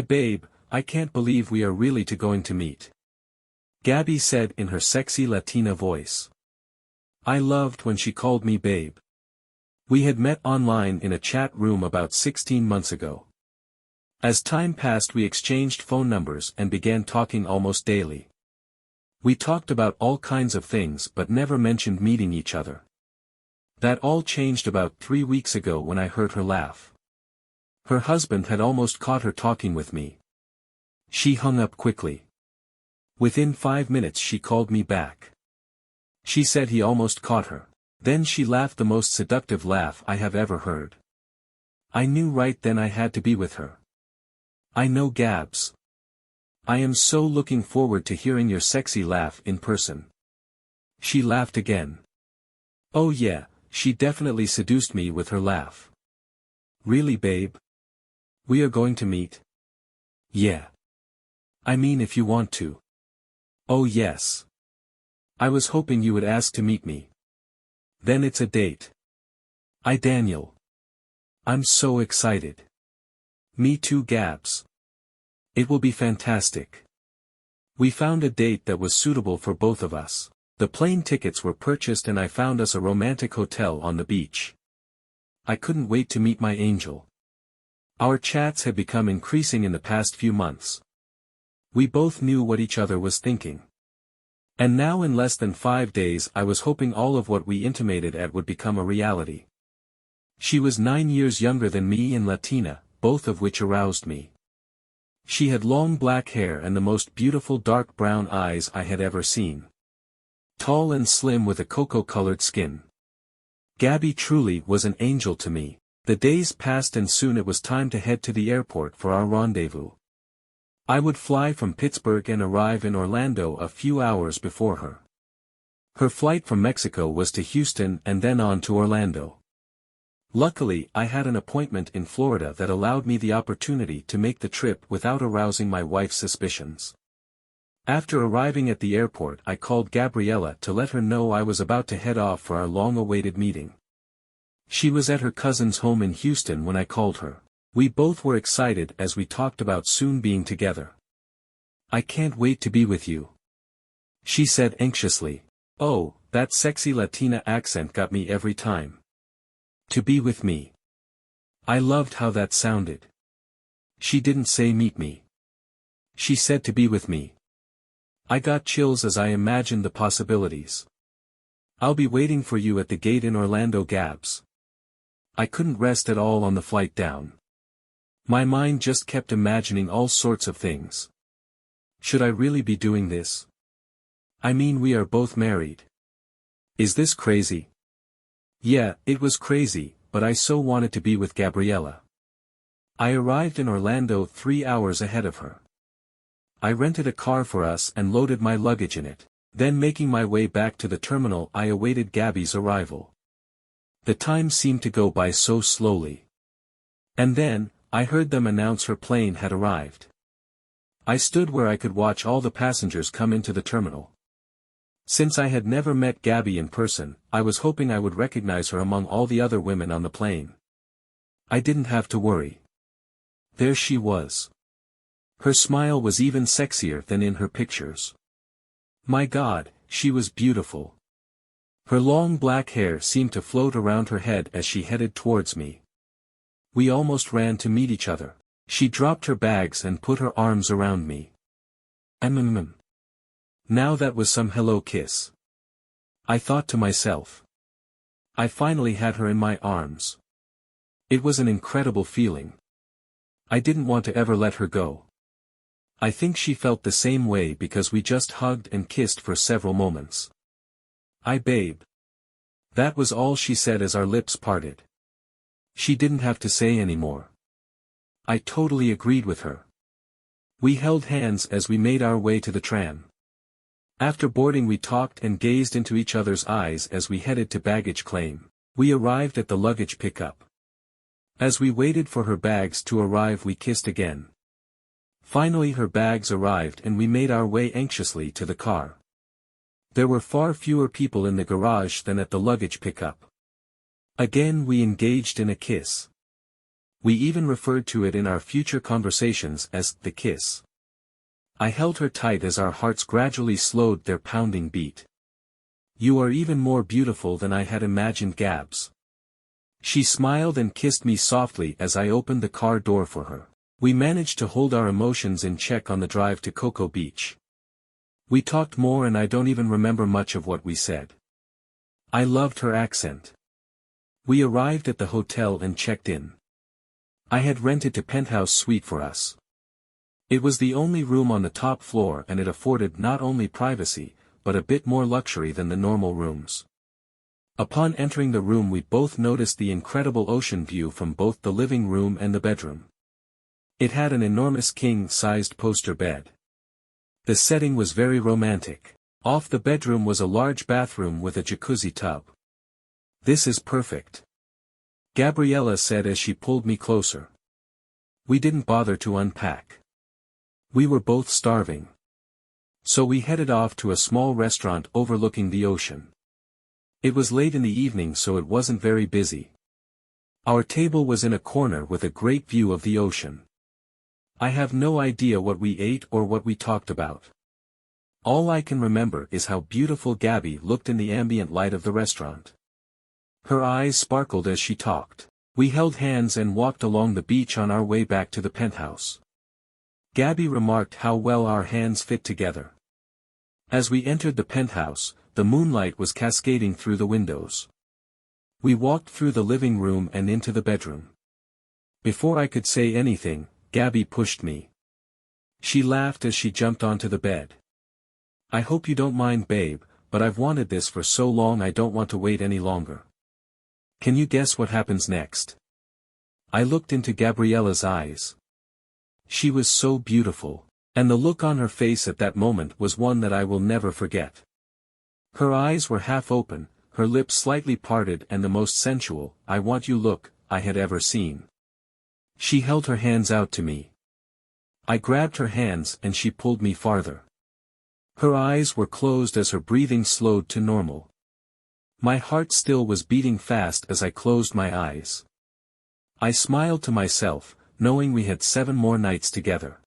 Babe, I can't believe we are really going to meet. Gabby said in her sexy Latina voice. I loved when she called me babe. We had met online in a chat room about 16 months ago. As time passed we exchanged phone numbers and began talking almost daily. We talked about all kinds of things but never mentioned meeting each other. That all changed about 3 weeks ago when I heard her laugh. Her husband had almost caught her talking with me. She hung up quickly. Within 5 minutes she called me back. She said he almost caught her. Then she laughed the most seductive laugh I have ever heard. I knew right then I had to be with her. I know Gabs. I am so looking forward to hearing your sexy laugh in person. She laughed again. Oh yeah, she definitely seduced me with her laugh. Really babe? We are going to meet? Yeah. I mean if you want to. Oh yes. I was hoping you would ask to meet me. Then it's a date. Daniel. I'm so excited. Me too Gabs. It will be fantastic. We found a date that was suitable for both of us. The plane tickets were purchased and I found us a romantic hotel on the beach. I couldn't wait to meet my angel. Our chats had become increasing in the past few months. We both knew what each other was thinking. And now in less than 5 days I was hoping all of what we intimated at would become a reality. She was 9 years younger than me and Latina, both of which aroused me. She had long black hair and the most beautiful dark brown eyes I had ever seen. Tall and slim with a cocoa-colored skin. Gabby truly was an angel to me. The days passed and soon it was time to head to the airport for our rendezvous. I would fly from Pittsburgh and arrive in Orlando a few hours before her. Her flight from Mexico was to Houston and then on to Orlando. Luckily I had an appointment in Florida that allowed me the opportunity to make the trip without arousing my wife's suspicions. After arriving at the airport I called Gabriella to let her know I was about to head off for our long-awaited meeting. She was at her cousin's home in Houston when I called her. We both were excited as we talked about soon being together. I can't wait to be with you. She said anxiously. Oh, that sexy Latina accent got me every time. To be with me. I loved how that sounded. She didn't say meet me. She said to be with me. I got chills as I imagined the possibilities. I'll be waiting for you at the gate in Orlando Gabs. I couldn't rest at all on the flight down. My mind just kept imagining all sorts of things. Should I really be doing this? I mean we are both married. Is this crazy? Yeah, it was crazy, but I so wanted to be with Gabriella. I arrived in Orlando 3 hours ahead of her. I rented a car for us and loaded my luggage in it. Then making my way back to the terminal I awaited Gabby's arrival. The time seemed to go by so slowly. And then, I heard them announce her plane had arrived. I stood where I could watch all the passengers come into the terminal. Since I had never met Gabby in person, I was hoping I would recognize her among all the other women on the plane. I didn't have to worry. There she was. Her smile was even sexier than in her pictures. My God, she was beautiful. Her long black hair seemed to float around her head as she headed towards me. We almost ran to meet each other. She dropped her bags and put her arms around me. Now that was some hello kiss. I thought to myself. I finally had her in my arms. It was an incredible feeling. I didn't want to ever let her go. I think she felt the same way because we just hugged and kissed for several moments. Babe. That was all she said as our lips parted. She didn't have to say any more. I totally agreed with her. We held hands as we made our way to the tram. After boarding we talked and gazed into each other's eyes as we headed to baggage claim. We arrived at the luggage pickup. As we waited for her bags to arrive we kissed again. Finally her bags arrived and we made our way anxiously to the car. There were far fewer people in the garage than at the luggage pickup. Again we engaged in a kiss. We even referred to it in our future conversations as the kiss. I held her tight as our hearts gradually slowed their pounding beat. You are even more beautiful than I had imagined, Gabs. She smiled and kissed me softly as I opened the car door for her. We managed to hold our emotions in check on the drive to Cocoa Beach. We talked more and I don't even remember much of what we said. I loved her accent. We arrived at the hotel and checked in. I had rented a penthouse suite for us. It was the only room on the top floor and it afforded not only privacy, but a bit more luxury than the normal rooms. Upon entering the room we both noticed the incredible ocean view from both the living room and the bedroom. It had an enormous king-sized poster bed. The setting was very romantic. Off the bedroom was a large bathroom with a jacuzzi tub. This is perfect, Gabriella said as she pulled me closer. We didn't bother to unpack. We were both starving. So we headed off to a small restaurant overlooking the ocean. It was late in the evening so it wasn't very busy. Our table was in a corner with a great view of the ocean. I have no idea what we ate or what we talked about. All I can remember is how beautiful Gabby looked in the ambient light of the restaurant. Her eyes sparkled as she talked. We held hands and walked along the beach on our way back to the penthouse. Gabby remarked how well our hands fit together. As we entered the penthouse, the moonlight was cascading through the windows. We walked through the living room and into the bedroom. Before I could say anything, Gabby pushed me. She laughed as she jumped onto the bed. I hope you don't mind, babe, but I've wanted this for so long I don't want to wait any longer. Can you guess what happens next? I looked into Gabriella's eyes. She was so beautiful, and the look on her face at that moment was one that I will never forget. Her eyes were half open, her lips slightly parted and the most sensual, I want you look, I had ever seen. She held her hands out to me. I grabbed her hands and she pulled me farther. Her eyes were closed as her breathing slowed to normal. My heart still was beating fast as I closed my eyes. I smiled to myself, knowing we had 7 more nights together.